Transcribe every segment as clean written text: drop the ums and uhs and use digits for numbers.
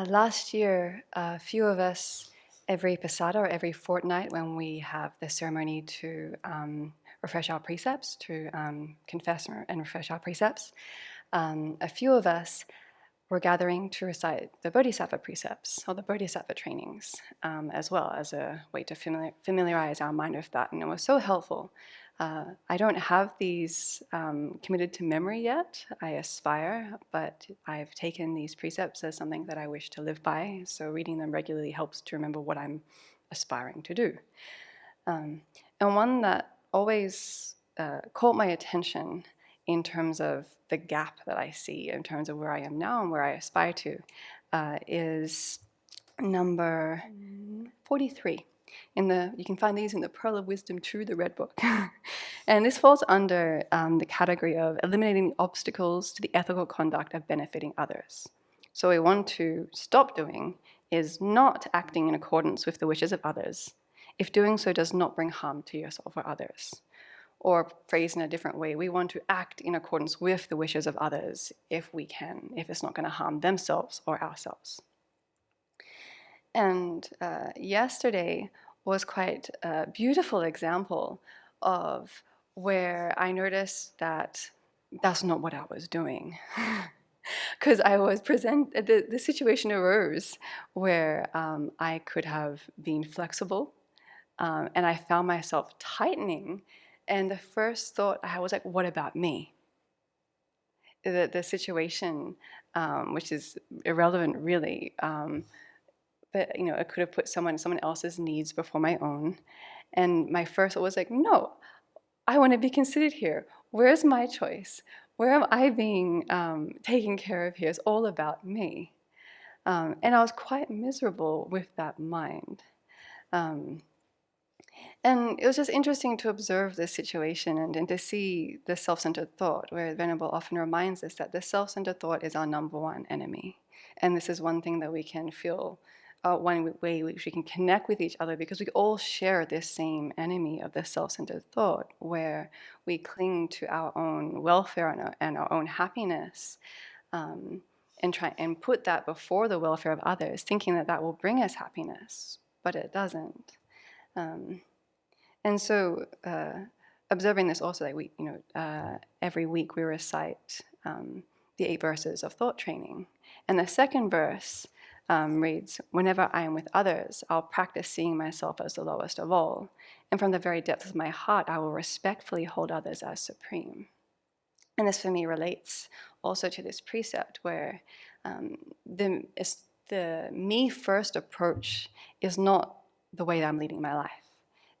Last year, a few of us, every Pasada or every fortnight, when we have the ceremony to refresh our precepts, to confess and refresh our precepts, a few of us were gathering to recite the Bodhisattva precepts or the Bodhisattva trainings, as well as a way to familiarize our mind with that. And it was so helpful. I don't have these committed to memory yet. I aspire, but I've taken these precepts as something that I wish to live by. So reading them regularly helps to remember what I'm aspiring to do. And one that always caught my attention in terms of the gap that I see in terms of where I am now and where I aspire to is number 43. You can find these in the Pearl of Wisdom 2, the Red Book. And this falls under the category of eliminating obstacles to the ethical conduct of benefiting others. So what we want to stop doing is not acting in accordance with the wishes of others, if doing so does not bring harm to yourself or others. Or phrased in a different way, we want to act in accordance with the wishes of others if we can, if it's not going to harm themselves or ourselves. And yesterday was quite a beautiful example of where I noticed that that's not what I was doing. Because I was the situation arose where I could have been flexible, and I found myself tightening. And the first thought I was like, what about me? The situation, which is irrelevant really, but it could have put someone else's needs before my own. And my first thought was like, no, I want to be considered here. Where's my choice? Where am I being taken care of here? It's all about me. And I was quite miserable with that mind. And it was just interesting to observe this situation and to see the self-centered thought, where Venerable often reminds us that the self-centered thought is our number one enemy. And this is one thing that we can feel, one way which we can connect with each other, because we all share this same enemy of the self-centered thought, where we cling to our own welfare and our own happiness, and try and put that before the welfare of others, thinking that that will bring us happiness, but it doesn't. And so, observing this also, like every week we recite the 8 verses of thought training. And the second verse reads, "Whenever I am with others, I'll practice seeing myself as the lowest of all. And from the very depths of my heart, I will respectfully hold others as supreme." And this for me relates also to this precept where the me first approach is not the way that I'm leading my life.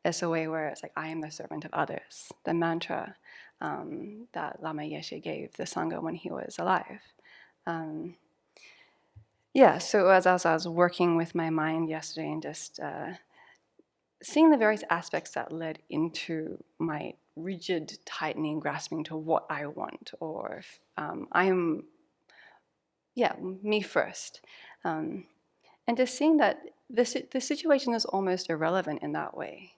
It's a way where it's like, I am the servant of others, the mantra that Lama Yeshe gave the Sangha when he was alive. So as I was working with my mind yesterday and just seeing the various aspects that led into my rigid tightening, grasping to what I want, or I am, me first. And just seeing that the situation is almost irrelevant in that way.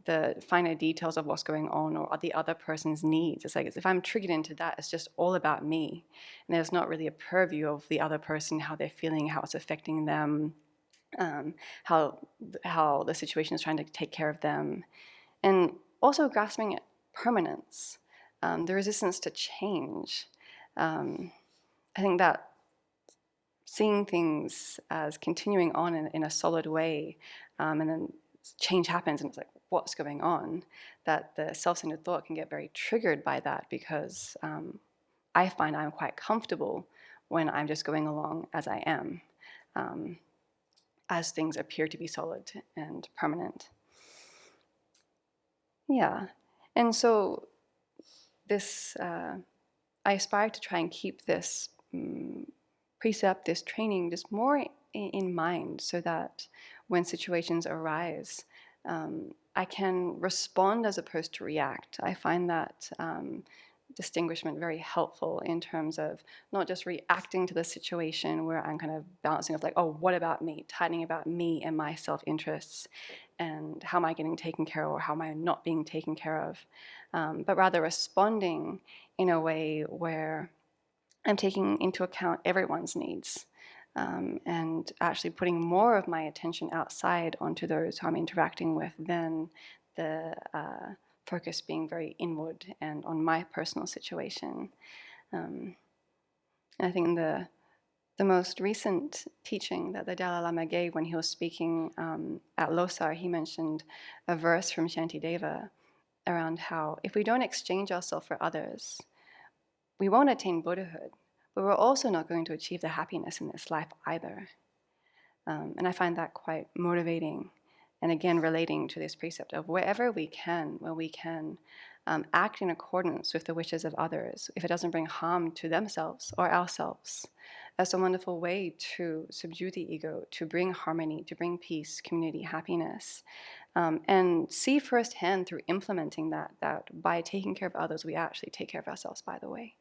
The finer details of what's going on or the other person's needs. It's like, if I'm triggered into that, it's just all about me. And there's not really a purview of the other person, how they're feeling, how it's affecting them, how the situation is trying to take care of them. And also grasping at permanence, the resistance to change. I think that seeing things as continuing on in a solid way, and then change happens and it's like, what's going on? That the self-centered thought can get very triggered by that, because I find I'm quite comfortable when I'm just going along as I am, as things appear to be solid and permanent. And so this, I aspire to try and keep this precept, this training, just more in mind, so that when situations arise, I can respond as opposed to react. I find that distinguishment very helpful in terms of not just reacting to the situation where I'm kind of balancing of like, oh, what about me? Tightening about me and my self-interests, and how am I getting taken care of, or how am I not being taken care of? But rather responding in a way where I'm taking into account everyone's needs. and actually putting more of my attention outside onto those who I'm interacting with than the focus being very inward and on my personal situation. And I think the most recent teaching that the Dalai Lama gave when he was speaking at Losar, he mentioned a verse from Shantideva around how if we don't exchange ourselves for others, we won't attain Buddhahood, but we're also not going to achieve the happiness in this life either. And I find that quite motivating. And again, relating to this precept of wherever we can, where we can act in accordance with the wishes of others, if it doesn't bring harm to themselves or ourselves, that's a wonderful way to subdue the ego, to bring harmony, to bring peace, community, happiness, and see firsthand through implementing that by taking care of others, we actually take care of ourselves, by the way.